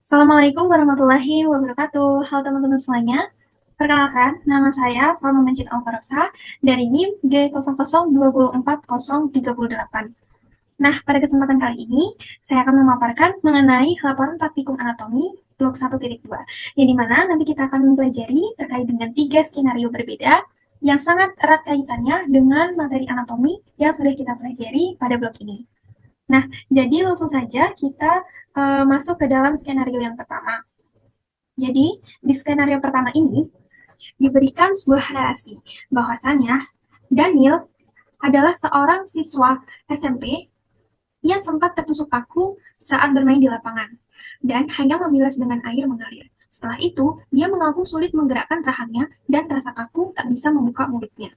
Assalamualaikum warahmatullahi wabarakatuh. Halo teman-teman semuanya. Perkenalkan, nama saya Salma Majid Alvarosa dari NIM G00240038. Nah, pada kesempatan kali ini, saya akan memaparkan mengenai laporan praktikum anatomi blok 1.2, yang dimana nanti kita akan mempelajari terkait dengan 3 skenario berbeda yang sangat erat kaitannya dengan materi anatomi yang sudah kita pelajari pada blok ini. Nah, jadi langsung saja kita masuk ke dalam skenario yang pertama. Jadi, di skenario pertama ini, diberikan sebuah narasi bahwasanya Daniel adalah seorang siswa SMP yang sempat tertusuk paku saat bermain di lapangan dan hanya membilas dengan air mengalir. Setelah itu, dia mengaku sulit menggerakkan rahangnya dan terasa kaku tak bisa membuka mulutnya.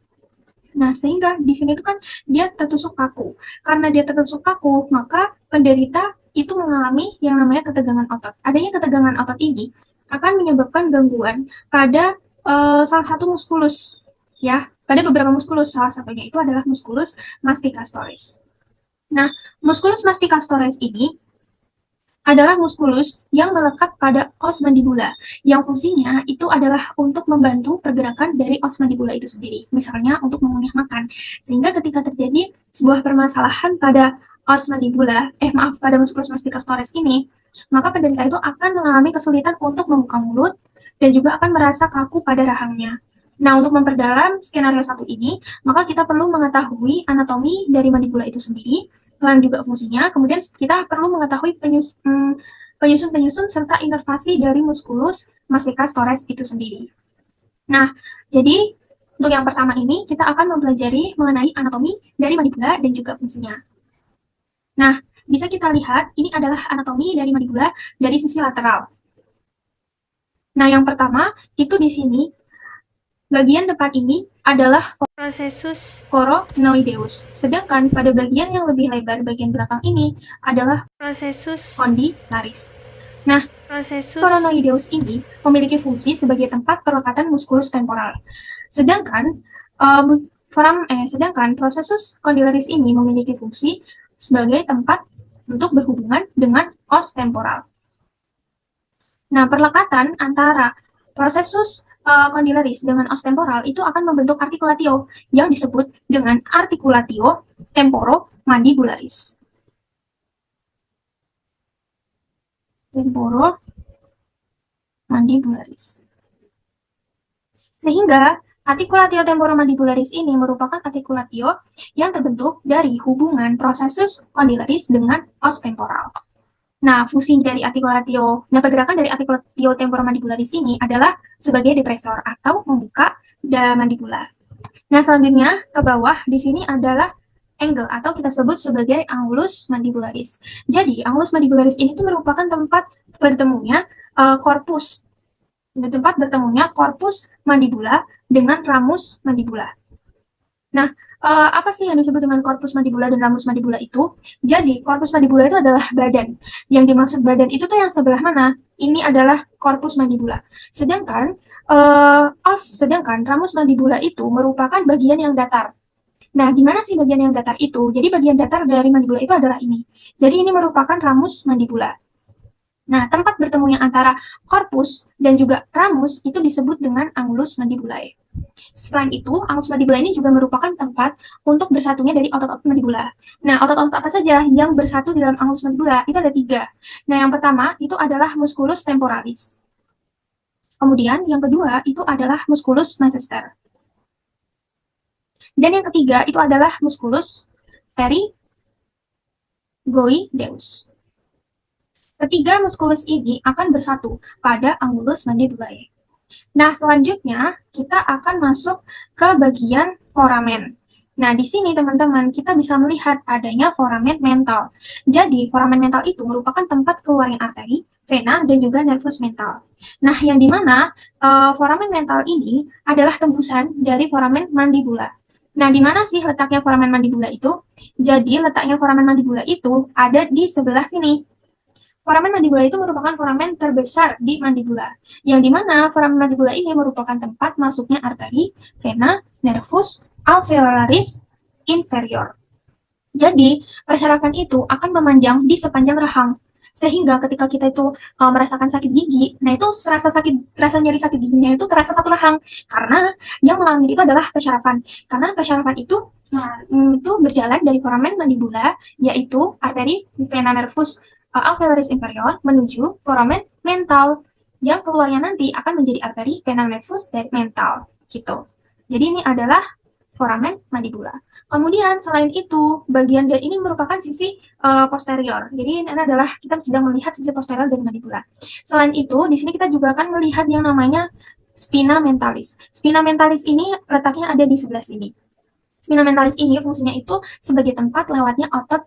Nah, sehingga di sini itu kan dia tertusuk paku. Karena dia tertusuk paku, maka penderita itu mengalami yang namanya ketegangan otot. Adanya ketegangan otot ini akan menyebabkan gangguan pada salah satu muskulus, ya. Pada beberapa muskulus, salah satunya itu adalah muskulus masticastoris. Nah, muskulus masticastoris ini adalah muskulus yang melekat pada os mandibula, yang fungsinya itu adalah untuk membantu pergerakan dari os mandibula itu sendiri, misalnya untuk mengunyah makan. Sehingga ketika terjadi sebuah permasalahan pada os mandibula, pada muskulus masticastoris ini, maka penderita itu akan mengalami kesulitan untuk membuka mulut dan juga akan merasa kaku pada rahangnya. Nah, untuk memperdalam skenario satu ini, maka kita perlu mengetahui anatomi dari mandibula itu sendiri, dan juga fungsinya. Kemudian kita perlu mengetahui penyusun-penyusun serta inervasi dari muskulus masticastoris itu sendiri. Nah, jadi untuk yang pertama ini kita akan mempelajari mengenai anatomi dari mandibula dan juga fungsinya. Nah, bisa kita lihat ini adalah anatomi dari mandibula dari sisi lateral. Nah, yang pertama itu di sini bagian depan ini adalah processus coronoideus, sedangkan pada bagian yang lebih lebar bagian belakang ini adalah processus condylaris. Nah, processus coronoideus ini memiliki fungsi sebagai tempat pelekatan muskulus temporal, sedangkan processus condylaris ini memiliki fungsi sebagai tempat untuk berhubungan dengan os temporal. Nah, perlekatan antara processus condylaris dengan os temporal itu akan membentuk artikulatio yang disebut dengan artikulatio temporomandibularis. Temporomandibularis. Sehingga artikulatio temporomandibularis ini merupakan artikulatio yang terbentuk dari hubungan processus condylaris dengan os temporal. Nah, fungsi dari pergerakan dari artikulatio temporomandibularis ini adalah sebagai depresor atau membuka mandibula. Nah, selanjutnya ke bawah di sini adalah angle atau kita sebut sebagai angulus mandibularis. Jadi, angulus mandibularis ini tuh merupakan tempat bertemunya korpus mandibula dengan ramus mandibula. Nah, apa sih yang disebut dengan korpus mandibula dan ramus mandibula itu? Jadi, korpus mandibula itu adalah badan. Yang dimaksud badan itu tuh yang sebelah mana? Ini adalah korpus mandibula. Sedangkan ramus mandibula itu merupakan bagian yang datar. Nah, di mana sih bagian yang datar itu? Jadi, bagian datar dari mandibula itu adalah ini. Jadi, ini merupakan ramus mandibula. Nah, tempat bertemunya antara korpus dan juga ramus itu disebut dengan angulus mandibulae. Selain itu, angulus mandibula ini juga merupakan tempat untuk bersatunya dari otot-otot mandibula. Nah, otot-otot apa saja yang bersatu di dalam angulus mandibula? Itu ada 3. Nah, yang pertama itu adalah musculus temporalis. Kemudian, yang kedua itu adalah musculus macester. Dan yang ketiga itu adalah musculus pterygoideus. Ketiga muskulus ini akan bersatu pada angulus mandibulae. Nah, selanjutnya kita akan masuk ke bagian foramen. Nah, di sini teman-teman kita bisa melihat adanya foramen mental. Jadi, foramen mental itu merupakan tempat keluarnya arteri, vena, dan juga nervus mental. Nah, yang dimana foramen mental ini adalah tembusan dari foramen mandibula. Nah, di mana sih letaknya foramen mandibula itu? Jadi, letaknya foramen mandibula itu ada di sebelah sini. Foramen mandibula itu merupakan foramen terbesar di mandibula, yang dimana foramen mandibula ini merupakan tempat masuknya arteri, vena, nervus alveolaris inferior. Jadi, persyarafan itu akan memanjang di sepanjang rahang, Sehingga ketika kita itu merasakan sakit gigi, nah itu rasa nyeri sakit giginya itu terasa satu rahang karena yang mengalami itu adalah persyarafan. Karena persyarafan itu berjalan dari foramen mandibula, yaitu arteri vena nervus alveolis inferior menuju foramen mental, yang keluarnya nanti akan menjadi arteri vena nervus dari mental gitu. Jadi ini adalah foramen mandibula. Kemudian selain itu, bagian dari ini merupakan sisi posterior. Jadi ini adalah kita sedang melihat sisi posterior dari mandibula. Selain itu, di sini kita juga akan melihat yang namanya spina mentalis. Spina mentalis ini letaknya ada di sebelah sini. Spina mentalis ini fungsinya itu sebagai tempat lewatnya otot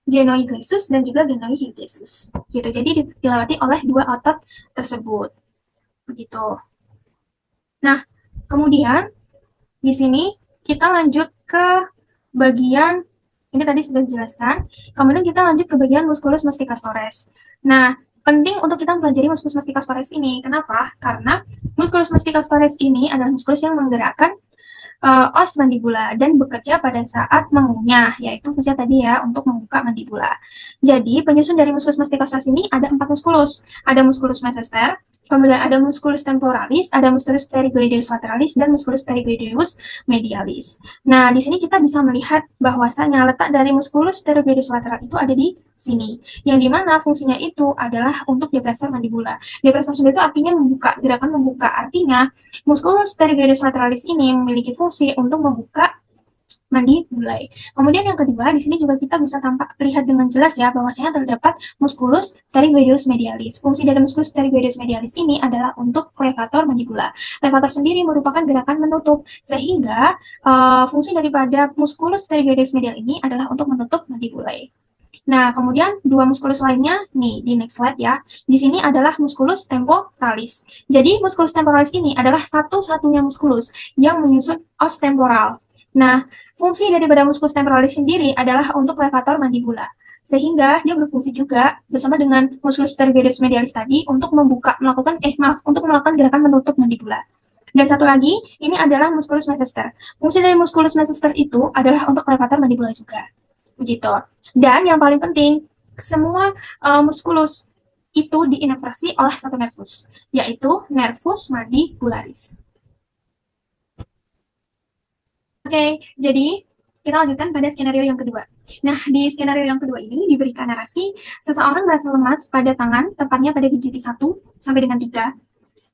glenoid glessus dan juga glenoid glessus. Gitu. Jadi dilewati oleh dua otot tersebut. Begitu. Nah, kemudian di sini kita lanjut ke bagian ini tadi sudah dijelaskan. Kemudian kita lanjut ke bagian musculus masticastores. Nah, penting untuk kita mempelajari musculus masticastores ini. Kenapa? Karena musculus masticastores ini adalah musculus yang menggerakkan os mandibula dan bekerja pada saat mengunyah, yaitu fungsinya tadi ya untuk membuka mandibula. Jadi penyusun dari musculus masticastores ini ada 4 musculus. Ada musculus masseter, kemudian ada musculus temporalis, ada musculus pterygoideus lateralis, dan musculus pterygoideus medialis. Nah, di sini kita bisa melihat bahwasanya letak dari musculus pterygoideus lateral itu ada di sini, yang dimana fungsinya itu adalah untuk depressor mandibula. Depressor sendiri itu artinya membuka, gerakan membuka. Artinya musculus pterygoideus lateralis ini memiliki fungsi untuk membuka mandibula. Kemudian yang kedua, di sini juga kita bisa lihat dengan jelas ya bahwasanya terdapat musculus pterygoideus medialis. Fungsi dari musculus pterygoideus medialis ini adalah untuk levator mandibula. Levator sendiri merupakan gerakan menutup, sehingga fungsi daripada musculus pterygoideus medial ini adalah untuk menutup mandibula. Nah, kemudian dua muskulus lainnya, nih di next slide ya. Di sini adalah musculus temporalis. Jadi musculus temporalis ini adalah satu-satunya musculus yang menyusun os temporal. Nah, fungsi daripada musculus temporalis sendiri adalah untuk levator mandibula. Sehingga dia berfungsi juga bersama dengan musculus pterygoideus medialis tadi untuk melakukan gerakan menutup mandibula. Dan satu lagi, ini adalah musculus masseter. Fungsi dari musculus masseter itu adalah untuk levator mandibula juga. Begitu. Dan yang paling penting, semua muskulus itu diinervasi oleh satu nervus, yaitu nervus mandibularis. Oke, jadi kita lanjutkan pada skenario yang kedua. Nah, di skenario yang kedua ini diberikan narasi seseorang merasa lemas pada tangan, tepatnya pada digit 1 sampai dengan 3,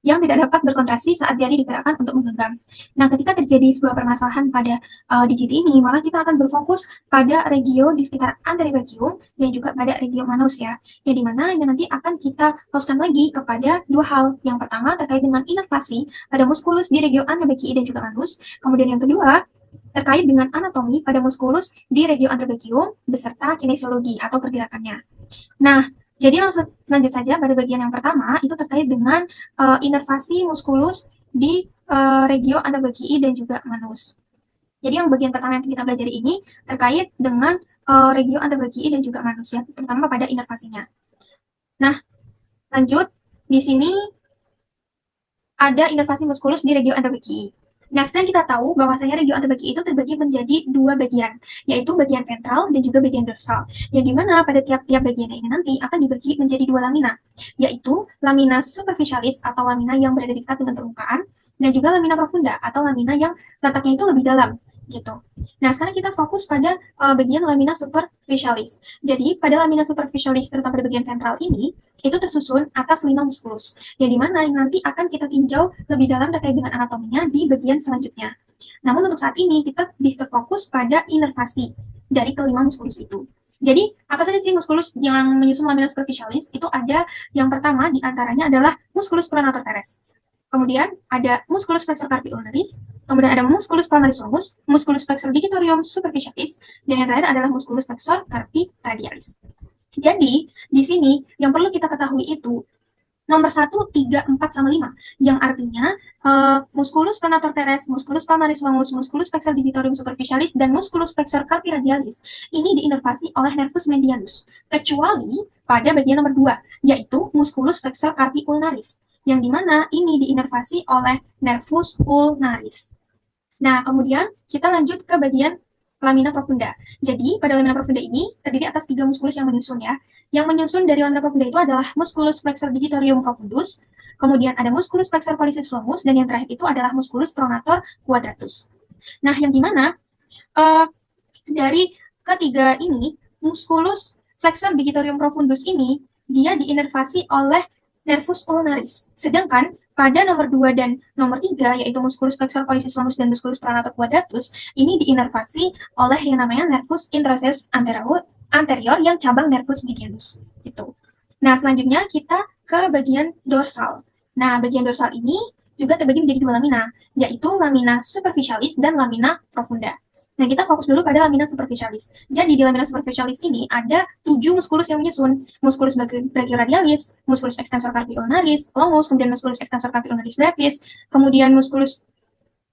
yang tidak dapat berkontraksi saat jari digerakkan untuk menggenggam. Nah, ketika terjadi sebuah permasalahan pada digit ini, maka kita akan berfokus pada regio di sekitar anteribagium dan juga pada regio manus ya. Yang dimana ini nanti akan kita fokuskan lagi kepada dua hal. Yang pertama terkait dengan inervasi pada muskulus di regio anterbagii dan juga manus. Kemudian yang kedua terkait dengan anatomi pada muskulus di regio anterobagium beserta kinesiologi atau pergerakannya. Nah, jadi lanjut saja pada bagian yang pertama, itu terkait dengan inervasi muskulus di regio anterbagii dan juga manus. Jadi yang bagian pertama yang kita pelajari ini terkait dengan regio anterbagii dan juga manus ya, terutama pada inervasinya. Nah, lanjut, di sini ada inervasi muskulus di regio anterbagii. Nah, sekarang kita tahu bahwasanya regio anterbagii itu terbagi menjadi dua bagian, yaitu bagian ventral dan juga bagian dorsal. Yang dimana pada tiap-tiap bagian ini nanti akan dibagi menjadi dua lamina, yaitu lamina superficialis atau lamina yang berada dekat dengan permukaan, dan juga lamina profunda atau lamina yang letaknya itu lebih dalam. Gitu. Nah, sekarang kita fokus pada bagian lamina superficialis. Jadi, pada lamina superficialis, terutama pada bagian ventral ini, itu tersusun atas 5 muskulus, yang dimana nanti akan kita tinjau lebih dalam terkait dengan anatominya di bagian selanjutnya. Namun untuk saat ini, kita lebih terfokus pada inervasi dari kelima muskulus itu. Jadi, apa saja sih muskulus yang menyusun lamina superficialis? Itu ada yang pertama diantaranya adalah musculus pronator teres. Kemudian ada musculus flexor carpi ulnaris, kemudian ada musculus palmaris longus, musculus flexor digitorum superficialis, dan yang terakhir adalah musculus flexor carpi radialis. Jadi, di sini yang perlu kita ketahui itu nomor 1, 3, 4, sama 5, yang artinya musculus pronator teres, musculus palmaris longus, musculus flexor digitorum superficialis, dan musculus flexor carpi radialis ini diinervasi oleh nervus medianus, kecuali pada bagian nomor 2, yaitu musculus flexor carpi ulnaris, yang dimana ini diinervasi oleh nervus ulnaris. Nah, kemudian kita lanjut ke bagian lamina profunda. Jadi, pada lamina profunda ini terdiri atas 3 muskulus yang menyusun ya. Yang menyusun dari lamina profunda itu adalah musculus flexor digitorium profundus, kemudian ada musculus flexor pollicis longus, dan yang terakhir itu adalah musculus pronator quadratus. Nah, yang dimana dari ketiga ini, musculus flexor digitorium profundus ini, dia diinervasi oleh nervus ulnaris. Sedangkan pada nomor 2 dan nomor 3, yaitu musculus flexor pollicis longus dan musculus pronator quadratus, ini diinervasi oleh yang namanya nervus intraosseus anterior yang cabang nervus medianus. Gitu. Nah, selanjutnya kita ke bagian dorsal. Nah, bagian dorsal ini juga terbagi menjadi 2 lamina, yaitu lamina superficialis dan lamina profunda. Nah, kita fokus dulu pada lamina superficialis. Jadi, di lamina superficialis ini ada 7 muskulus yang menyusun. Musculus brachioradialis, musculus extensor carpi ulnaris, longus, kemudian musculus extensor carpi ulnaris brevis, kemudian musculus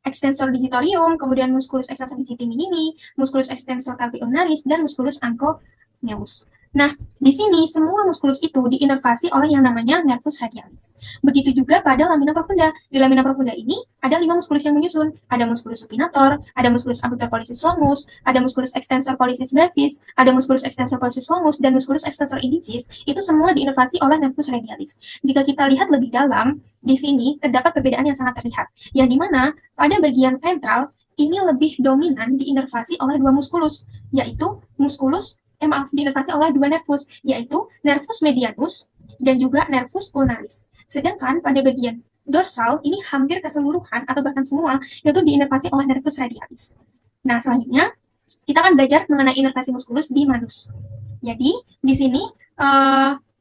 extensor digitorium, kemudian musculus extensor digiti minimi, musculus extensor carpi ulnaris, dan musculus anconeus. Nah, di sini semua muskulus itu diinervasi oleh yang namanya nervus radialis. Begitu juga pada lamina profunda. Di lamina profunda ini ada 5 muskulus yang menyusun. Ada musculus supinator, ada musculus abductor pollicis longus, ada musculus extensor pollicis brevis, ada musculus extensor pollicis longus, dan musculus extensor indicis. Itu semua diinervasi oleh nervus radialis. Jika kita lihat lebih dalam, di sini terdapat perbedaan yang sangat terlihat. Yang dimana pada bagian ventral ini lebih dominan diinervasi oleh 2 muskulus, yaitu diinervasi oleh 2 nervus, yaitu nervus medianus dan juga nervus ulnaris. Sedangkan pada bagian dorsal, ini hampir keseluruhan atau bahkan semua itu diinervasi oleh nervus radialis. Nah, selanjutnya kita akan belajar mengenai inervasi muskulus di manus. Jadi, di sini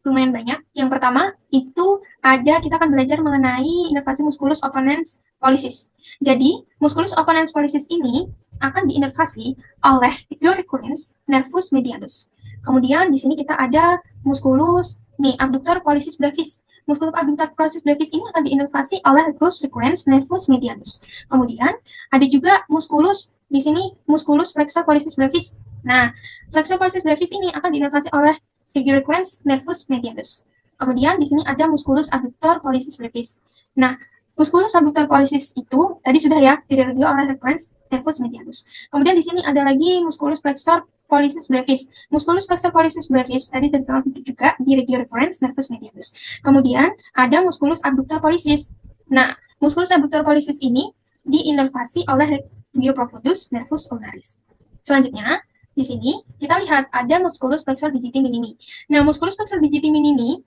lumayan banyak. Yang pertama, itu kita akan belajar mengenai inervasi musculus opponens pollicis. Jadi, musculus opponens pollicis ini akan diinervasi oleh recurrens nervus medianus. Kemudian di sini kita ada musculus abductor pollicis brevis. Musculus abductor pollicis brevis ini akan diinervasi oleh recurrens nervus medianus. Kemudian ada juga musculus di sini musculus flexor pollicis brevis. Nah, flexor pollicis brevis ini akan diinervasi oleh recurrens nervus medianus. Kemudian di sini ada musculus abductor pollicis brevis. Nah, musculus abductor pollicis itu tadi sudah ya direview oleh recurrens nervus medianus. Kemudian di sini ada lagi musculus flexor pollicis brevis. Musculus flexor pollicis brevis tadi sudah juga di recurrens nervus medianus. Kemudian ada musculus abductor pollicis. Nah, musculus abductor pollicis ini diinervasi oleh regio profundus nervus ulnaris. Selanjutnya, di sini kita lihat ada musculus flexor digiti minimi. Nah, musculus flexor digiti minimi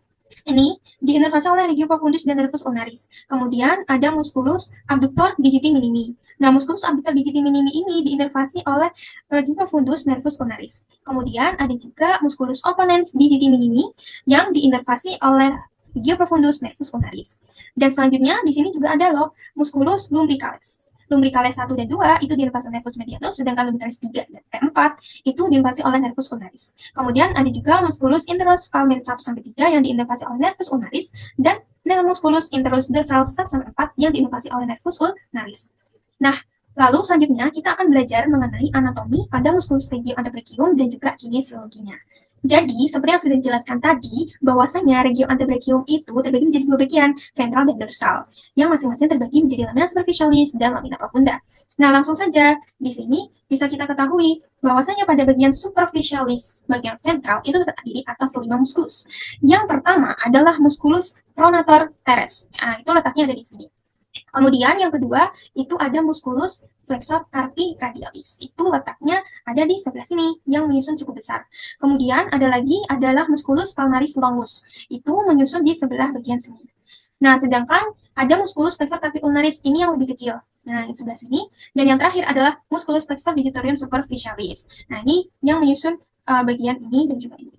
ini diinervasi oleh regio profundus dan nervus ulnaris. Kemudian ada musculus abductor digiti minimi. Nah, musculus abductor digiti minimi ini diinervasi oleh regio profundus nervus ulnaris. Kemudian ada juga musculus opponens digiti minimi yang diinervasi oleh regio profundus nervus ulnaris. Dan selanjutnya di sini juga ada loh musculus lumbricalis. Lumbricalis 1 dan 2 itu diinervasi oleh nervus medianus, sedangkan lumbricalis 3 dan 4 itu diinervasi oleh nervus ulnaris. Kemudian ada juga musculus interus palmaris 1-3 yang diinervasi oleh nervus ulnaris, dan musculus interus dorsal 1-4 yang diinervasi oleh nervus ulnaris. Nah, lalu selanjutnya kita akan belajar mengenai anatomi pada musculus regio antebrachium dan juga kinesiologinya. Jadi, seperti yang sudah dijelaskan tadi, bahwasanya regio antebrachium itu terbagi menjadi 2 bagian, ventral dan dorsal, yang masing-masing terbagi menjadi lamina superficialis dan lamina profunda. Nah, langsung saja, di sini bisa kita ketahui bahwasanya pada bagian superficialis, bagian ventral, itu terdiri atas 5 muskulus. Yang pertama adalah musculus pronator teres. Nah, itu letaknya ada di sini. Kemudian yang kedua itu ada musculus flexor carpi radialis. Itu letaknya ada di sebelah sini yang menyusun cukup besar. Kemudian ada lagi adalah musculus palmaris longus. Itu menyusun di sebelah bagian sini. Nah, sedangkan ada musculus flexor carpi ulnaris ini yang lebih kecil. Nah, di sebelah sini. Dan yang terakhir adalah musculus flexor digitorium superficialis. Nah, ini yang menyusun bagian ini dan juga ini.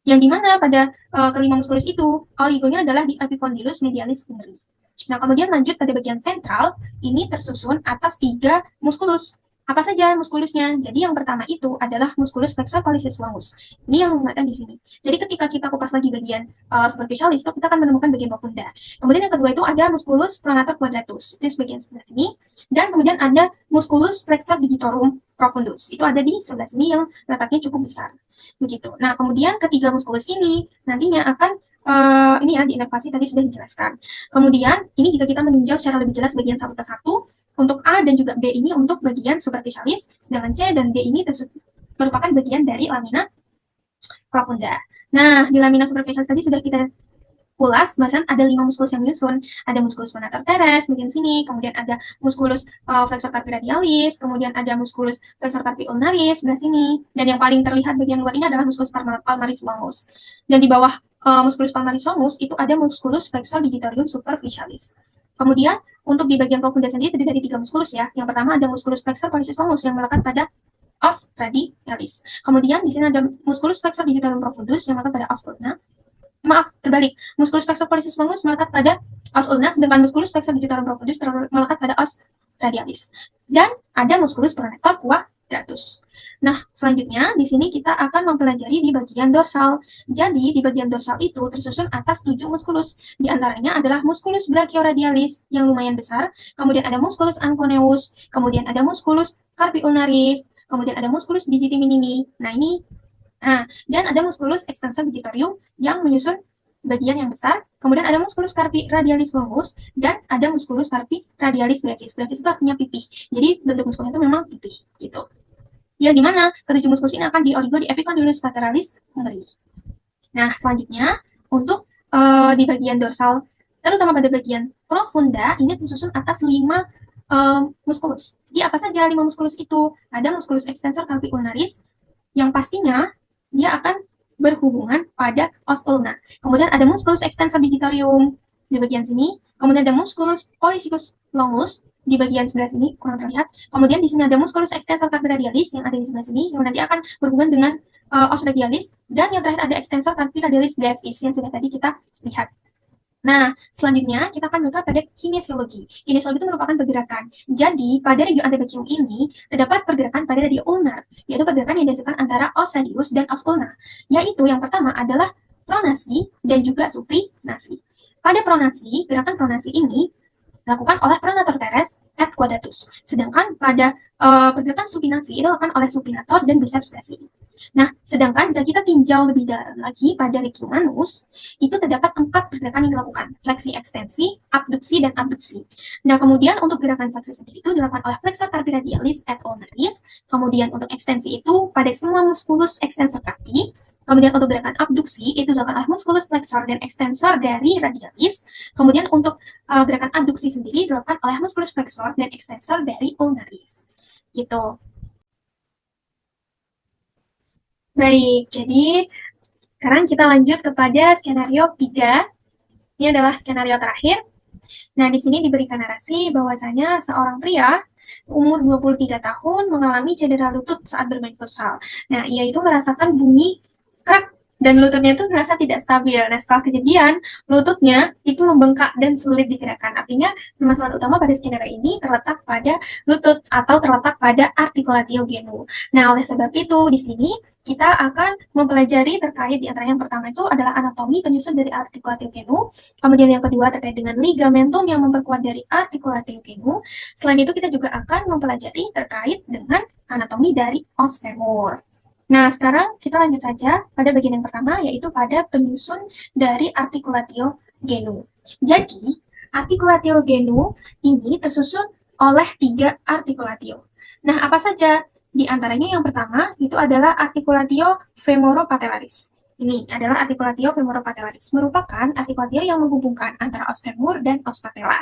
Yang dimana pada kelima musculus itu, origonya adalah di epicondylus medialis umeri. Nah, kemudian lanjut pada bagian ventral, ini tersusun atas 3 muskulus. Apa saja muskulusnya? Jadi yang pertama itu adalah musculus flexor pollicis longus. Ini yang menggunakan di sini. Jadi ketika kita kupas lagi bagian superficialis, itu kita akan menemukan bagian profunda. Kemudian yang kedua itu ada musculus pronator quadratus. Itu bagian sebelah sini. Dan kemudian ada musculus flexor digitorum profundus. Itu ada di sebelah sini yang letaknya cukup besar. Begitu. Nah, kemudian ketiga muskulus ini nantinya akan ini ya, diinervasi tadi sudah dijelaskan. Kemudian, ini jika kita meninjau secara lebih jelas bagian 1/1, Untuk A dan juga B ini untuk bagian superficialis, sedangkan C dan D ini merupakan bagian dari lamina profunda. Nah, di lamina superficialis tadi sudah kita ulas, bahasan ada 5 muskulus yang menyusun. Ada muskulus pronator teres, bagian sini, kemudian ada muskulus flexor carpi radialis, kemudian ada muskulus flexor carpi ulnaris, sebelah sini. Dan yang paling terlihat bagian luar ini adalah muskulus palmaris longus. Dan di bawah muskulus palmaris longus itu ada muskulus flexor digitorum superficialis. Kemudian untuk di bagian profunda sendiri terdiri dari 3 muskulus ya. Yang pertama ada muskulus flexor pollicis longus yang melekat pada os radialis. Kemudian di sini ada muskulus flexor digitorum profundus yang melekat pada os ulna. Maaf, terbalik. Musculus flexor pollicis longus melekat pada os ulna, sedangkan musculus flexor digitorum profundus melekat pada os radialis. Dan ada musculus pronator quadratus. Nah, selanjutnya di sini kita akan mempelajari di bagian dorsal. Jadi, di bagian dorsal itu tersusun atas 7 musculus. Di antaranya adalah musculus brachioradialis yang lumayan besar, kemudian ada musculus anconeus, kemudian ada musculus carpi ulnaris, kemudian ada musculus digiti minimi. Nah, ini dan ada musculus extensor digitorium yang menyusun bagian yang besar. Kemudian ada musculus carpi radialis longus dan ada musculus carpi radialis brevis. Brevis itu artinya pipih. Jadi bentuk muskulnya itu memang pipih gitu. Ya, di mana ketujuh muskulus ini akan diorigo di epicondylus lateralis hungary. Nah, selanjutnya untuk di bagian dorsal, terutama pada bagian profunda, ini tersusun atas 5 muskulus. Jadi apa saja 5 muskulus itu? Ada musculus extensor carpi ulnaris yang pastinya dia akan berhubungan pada os ulna. Kemudian ada musculus extensor digitorium di bagian sini. Kemudian ada musculus pollicis longus di bagian sebelah sini, kurang terlihat. Kemudian di sini ada musculus extensor carpi radialis yang ada di sebelah sini, yang nanti akan berhubungan dengan os radialis. Dan yang terakhir ada extensor carpi radialis brevis yang sudah tadi kita lihat. Nah, selanjutnya kita akan melihat pada kinesiologi. Kinesiologi itu merupakan pergerakan. Jadi, pada radio antebrachium ini terdapat pergerakan pada radio ulnar, yaitu pergerakan yang dihasilkan antara os radius dan os ulna. Yaitu yang pertama adalah pronasi dan juga supinasi. Pada pronasi, gerakan pronasi ini dilakukan oleh pronator teres et quadratus. Sedangkan pada pergerakan supinasi itu dilakukan oleh supinator dan biceps brachii. Nah, sedangkan jika kita tinjau lebih dalam lagi pada regium anus, itu terdapat 4 pergerakan yang dilakukan, fleksi ekstensi, abduksi, dan abduksi. Nah, kemudian untuk gerakan fleksi sendiri itu dilakukan oleh flexor carpi radialis et ulnaris, kemudian untuk ekstensi itu pada semua muskulus extensor carpi, kemudian untuk gerakan abduksi itu dilakukan oleh muskulus flexor dan extensor dari radialis, kemudian untuk gerakan abduksi sendiri dilakukan oleh muskulus flexor dan extensor dari ulnaris. Gitu. Baik, jadi sekarang kita lanjut kepada skenario 3. Ini adalah skenario terakhir. Nah, di sini diberikan narasi bahwasanya seorang pria umur 23 tahun mengalami cedera lutut saat bermain futsal. Nah, ia itu merasakan bunyi krak dan lututnya itu merasa tidak stabil. Nah, setelah kejadian, lututnya itu membengkak dan sulit digerakkan. Artinya, permasalahan utama pada skenario ini terletak pada lutut atau terletak pada articulatio genu. Nah, oleh sebab itu, di sini kita akan mempelajari terkait di antara yang pertama itu adalah anatomi penyusun dari articulatio genu. Kemudian yang kedua terkait dengan ligamentum yang memperkuat dari articulatio genu. Selain itu, kita juga akan mempelajari terkait dengan anatomi dari os femur. Nah, sekarang kita lanjut saja pada bagian yang pertama, yaitu pada penyusun dari articulatio genu. Jadi, articulatio genu ini tersusun oleh 3 articulatio. Nah, apa saja? Di antaranya yang pertama, itu adalah articulatio femoropatellaris. Ini adalah articulatio femoropatellaris, merupakan articulatio yang menghubungkan antara os femur dan os patella.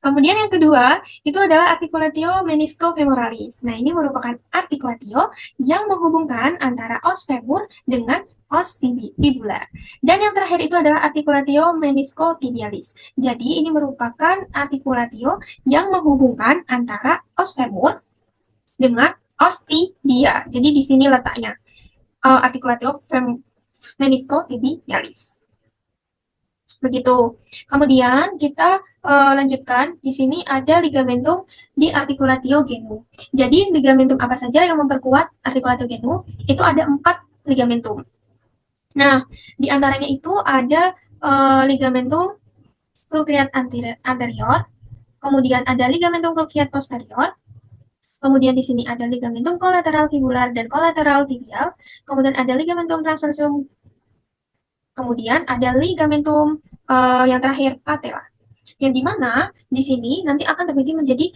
Kemudian yang kedua, itu adalah articulatio meniscofemoralis. Nah, ini merupakan articulatio yang menghubungkan antara os femur dengan os fibula. Dan yang terakhir itu adalah articulatio meniscotibialis. Jadi, ini merupakan articulatio yang menghubungkan antara os femur dengan os tibia. Jadi, di sini letaknya articulatio meniscotibialis. Begitu. Kemudian kita lanjutkan. Di sini ada ligamentum di articulatio genu. Jadi ligamentum apa saja yang memperkuat articulatio genu? Itu ada 4 ligamentum. Nah, di antaranya itu ada ligamentum cruciate anterior, kemudian ada ligamentum cruciate posterior, kemudian di sini ada ligamentum kolateral fibular dan kolateral tibial, kemudian ada ligamentum transversum, kemudian ada ligamentum yang terakhir patella. Yang dimana di sini nanti akan terbagi menjadi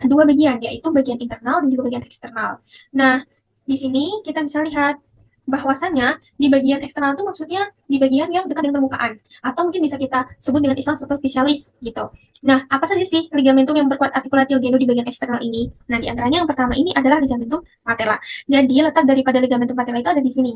dua bagian, yaitu bagian internal dan juga bagian eksternal. Nah, di sini kita bisa lihat bahwasannya di bagian eksternal itu maksudnya di bagian yang dekat dengan permukaan, atau mungkin bisa kita sebut dengan istilah superficialis gitu. Nah, apa saja sih ligamentum yang berkuat articulatio genu di bagian eksternal ini? Nah, di antaranya yang pertama ini adalah ligamentum patella. Jadi, letak daripada ligamentum patella itu ada di sini.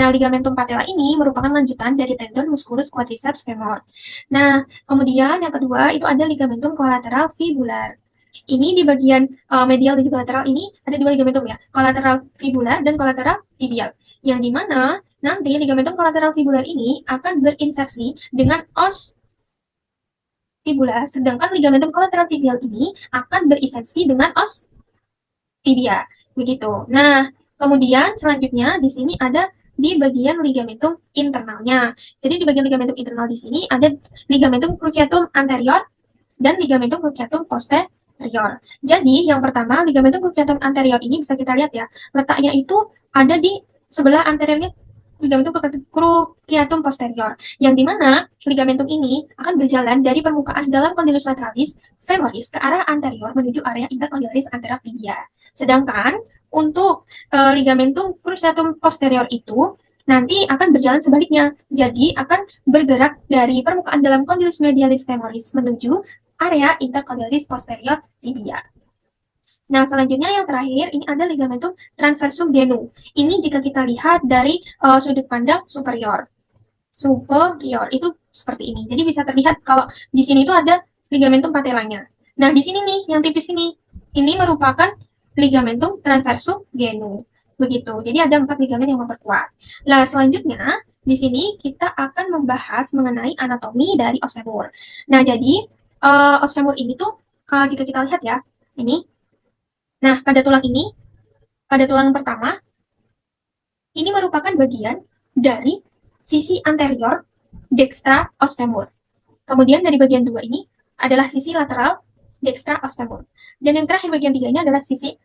Nah, ligamentum patella ini merupakan lanjutan dari tendon musculus quadriceps femur. Nah, kemudian yang kedua itu ada ligamentum collateral fibular. Ini di bagian medial dan juga lateral ini ada dua ligamentum ya, collateral fibular dan collateral tibial. Yang dimana nanti ligamentum collateral fibular ini akan berinsersi dengan os fibula, sedangkan ligamentum collateral tibial ini akan berinsersi dengan os tibia. Begitu. Nah, kemudian selanjutnya di sini ada di bagian ligamentum internalnya. Jadi di bagian ligamentum internal di sini ada ligamentum cruciatum anterior dan ligamentum cruciatum posterior. Jadi yang pertama ligamentum cruciatum anterior ini bisa kita lihat ya, letaknya itu ada di sebelah anteriornya ligamentum cruciatum posterior, yang dimana ligamentum ini akan berjalan dari permukaan dalam condylus lateralis femoris ke arah anterior menuju area intercondylaris antera tibia. Sedangkan untuk ligamentum cruciatum posterior itu nanti akan berjalan sebaliknya. Jadi akan bergerak dari permukaan dalam condylus medialis femoris menuju area intercondylaris posterior tibia. Nah, selanjutnya yang terakhir ini ada ligamentum transversum genu. Ini jika kita lihat dari sudut pandang superior. Superior itu seperti ini. Jadi bisa terlihat kalau di sini itu ada ligamentum patellanya. Nah, di sini nih yang tipis ini merupakan ligamentum transversum genu. Begitu. Jadi ada 4 ligamen yang memperkuat. Nah, selanjutnya di sini kita akan membahas mengenai anatomi dari os femur. Nah, jadi os femur ini tuh kalau jika kita lihat ya, ini. Nah, pada tulang pertama, ini merupakan bagian dari sisi anterior dextra os femur. Kemudian dari bagian 2 ini adalah sisi lateral dextra os femur. Dan yang terakhir bagian 3 ini adalah sisi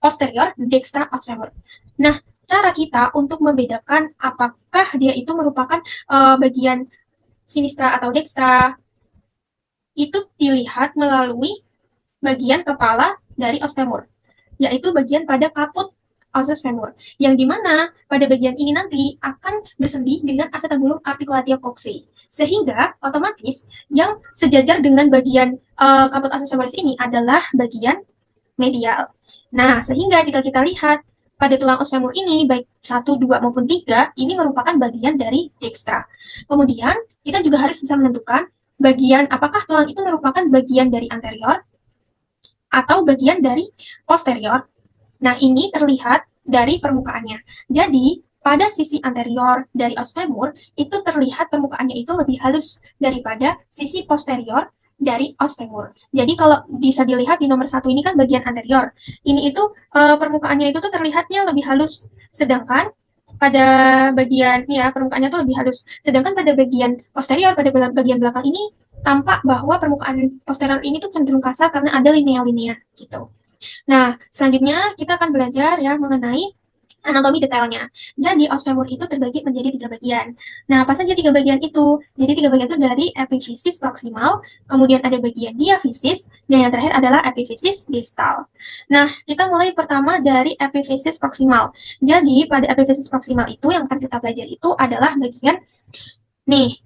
posterior dextra os femur. Nah, cara kita untuk membedakan apakah dia itu merupakan bagian sinistra atau dextra itu dilihat melalui bagian kepala dari os femur, yaitu bagian pada kaput os femur, yang dimana pada bagian ini nanti akan bersendi dengan acetabulum articulatio cocci, sehingga otomatis yang sejajar dengan bagian kaput os femoris ini adalah bagian medial. Nah, sehingga jika kita lihat pada tulang os femur ini, baik 1, 2, maupun 3, ini merupakan bagian dari dextra. Kemudian, kita juga harus bisa menentukan bagian apakah tulang itu merupakan bagian dari anterior atau bagian dari posterior. Nah, ini terlihat dari permukaannya. Jadi, pada sisi anterior dari os femur, itu terlihat permukaannya itu lebih halus daripada sisi posterior dari os femur. Jadi, kalau bisa dilihat di nomor 1 ini kan bagian anterior. Ini itu permukaannya itu tuh terlihatnya lebih halus. Sedangkan pada bagian ya permukaannya tuh lebih halus. Sedangkan pada bagian posterior, pada bagian belakang ini tampak bahwa permukaan posterior ini tuh cenderung kasar karena ada linea-linea gitu. Nah, selanjutnya kita akan belajar ya mengenai anatomi detailnya. Jadi, os femur itu terbagi menjadi 3 bagian. Nah, apa saja 3 bagian itu? Jadi, 3 bagian itu dari epifisis proximal, kemudian ada bagian diafisis, dan yang terakhir adalah epifisis distal. Nah, kita mulai pertama dari epifisis proximal. Jadi, pada epifisis proximal itu yang akan kita pelajari itu adalah bagian nih,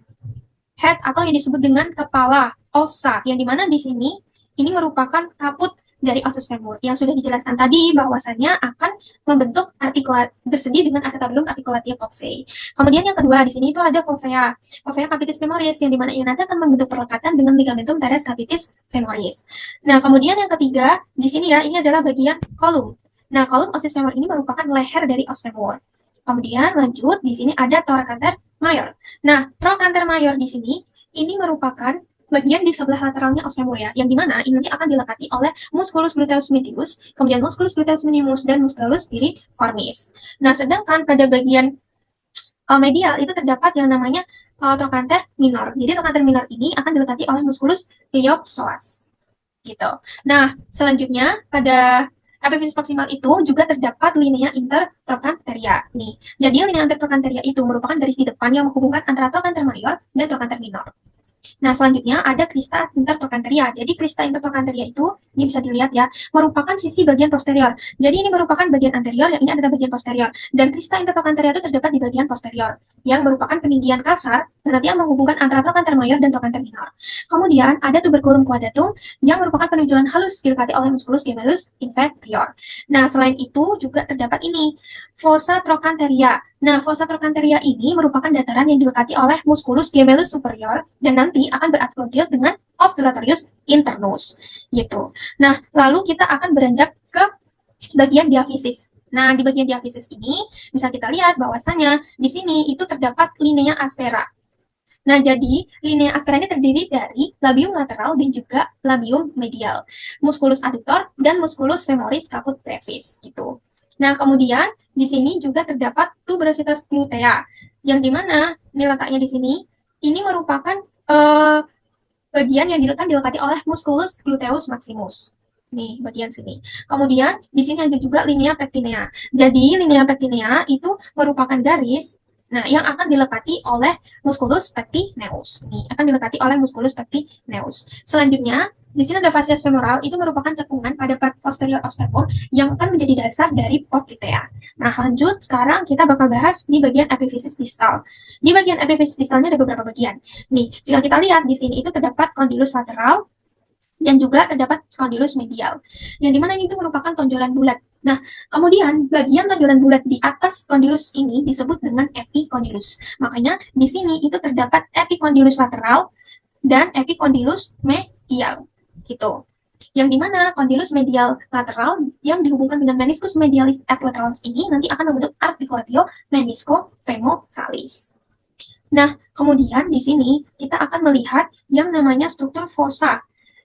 head atau yang disebut dengan kepala osa, yang dimana di sini ini merupakan kaput dari osis femur yang sudah dijelaskan tadi bahwasannya akan membentuk artikulat bersendi dengan acetabulum articulatio cocci. Kemudian yang kedua di sini itu ada fovea capitis femoris, yang dimana ini nanti akan membentuk perlekatan dengan ligamentum teres capitis femoris. Nah, kemudian yang ketiga di sini ya, ini adalah bagian kolum. Nah, kolum osis femur ini merupakan leher dari os femur. Kemudian lanjut di sini ada trochanter mayor. Nah, trochanter mayor di sini ini merupakan bagian di sebelah lateralnya os femur ya, yang dimana ini nanti akan dilekati oleh musculus gluteus medius, kemudian musculus gluteus minimus, dan musculus piriformis. Nah, sedangkan pada bagian medial itu terdapat yang namanya trochanter minor. Jadi trochanter minor ini akan dilekati oleh musculus iliopsoas. Gitu. Nah, selanjutnya pada epifisis proximal itu juga terdapat linea intertrochanteria. Nih, jadi linea intertrochanteria itu merupakan garis di depan yang menghubungkan antara trochanter mayor dan trochanter minor. Nah, selanjutnya ada crista intertrochanteria. Jadi crista intertrochanteria itu, ini bisa dilihat ya, merupakan sisi bagian posterior. Jadi ini merupakan bagian anterior, yang ini adalah bagian posterior. Dan crista intertrochanteria itu terdapat di bagian posterior, yang merupakan peninggian kasar dan nanti yang menghubungkan antara trochanter mayor dan trochanter minor. Kemudian ada tuberculum quadratum yang merupakan penunjukan halus dilekati oleh musculus gemellus inferior. Nah, selain itu juga terdapat ini, fossa trochanteria. Nah, fossa trochanteria ini merupakan dataran yang dilekati oleh musculus gemellus superior dan nanti akan beradventium dengan obturatorius internus gitu. Nah, lalu kita akan beranjak ke bagian diafisis. Nah, di bagian diafisis ini bisa kita lihat bahwasanya di sini itu terdapat linea aspera. Nah, jadi linea aspera ini terdiri dari labium lateral dan juga labium medial, musculus adductor dan musculus femoris caput brevis gitu. Nah, kemudian di sini juga terdapat tuberositas glutea, yang dimana ini letaknya di sini, ini merupakan bagian yang dilekati oleh musculus gluteus maximus. Nih, bagian sini. Kemudian, di sini ada juga linea pectinea. Jadi, linea pectinea itu merupakan garis yang akan dilekati oleh musculus pectineus. Nih, akan dilekati oleh musculus pectineus. Selanjutnya, di sini ada fascias femoral, itu merupakan cekungan pada posterior os femur yang akan menjadi dasar dari poplitea. Nah, lanjut, sekarang kita bakal bahas di bagian epifisis distal. Di bagian epifisis distalnya ada beberapa bagian. Nih, jika kita lihat di sini itu terdapat condylus lateral dan juga terdapat condylus medial, yang dimana ini itu merupakan tonjolan bulat. Nah, kemudian bagian tonjolan bulat di atas condylus ini disebut dengan epicondylus. Makanya di sini itu terdapat epicondylus lateral dan epicondylus medial, gitu. Yang dimana condylus medial lateral yang dihubungkan dengan meniscus medialis et lateralis ini nanti akan membentuk articulatio menisco-femoralis. Nah, kemudian di sini kita akan melihat yang namanya struktur fossa,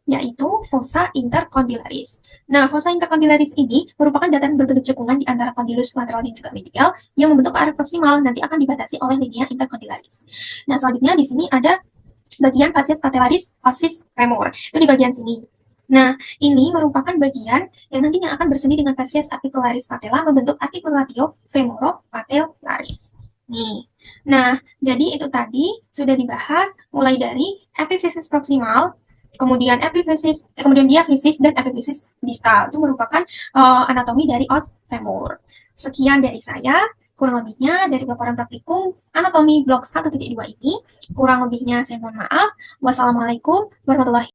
yaitu fossa intercondylaris. Nah, fossa intercondylaris ini merupakan dataran berbentuk cekungan di antara condylus lateral dan juga medial yang membentuk area proksimal, nanti akan dibatasi oleh linea intercondylaris. Nah, selanjutnya di sini ada bagian fascias patellaris, fascis femur. Itu di bagian sini. Nah, ini merupakan bagian yang nantinya akan berseni dengan fascias articularis patella membentuk articulatio femoropatellaris. Nih. Nah, jadi itu tadi sudah dibahas mulai dari epifisis proksimal, kemudian diafisis dan epifisis distal. Itu merupakan anatomi dari os femur. Sekian dari saya, kurang lebihnya dari paparan praktikum anatomi blok 1.2 ini. Kurang lebihnya saya mohon maaf. Wassalamualaikum warahmatullahi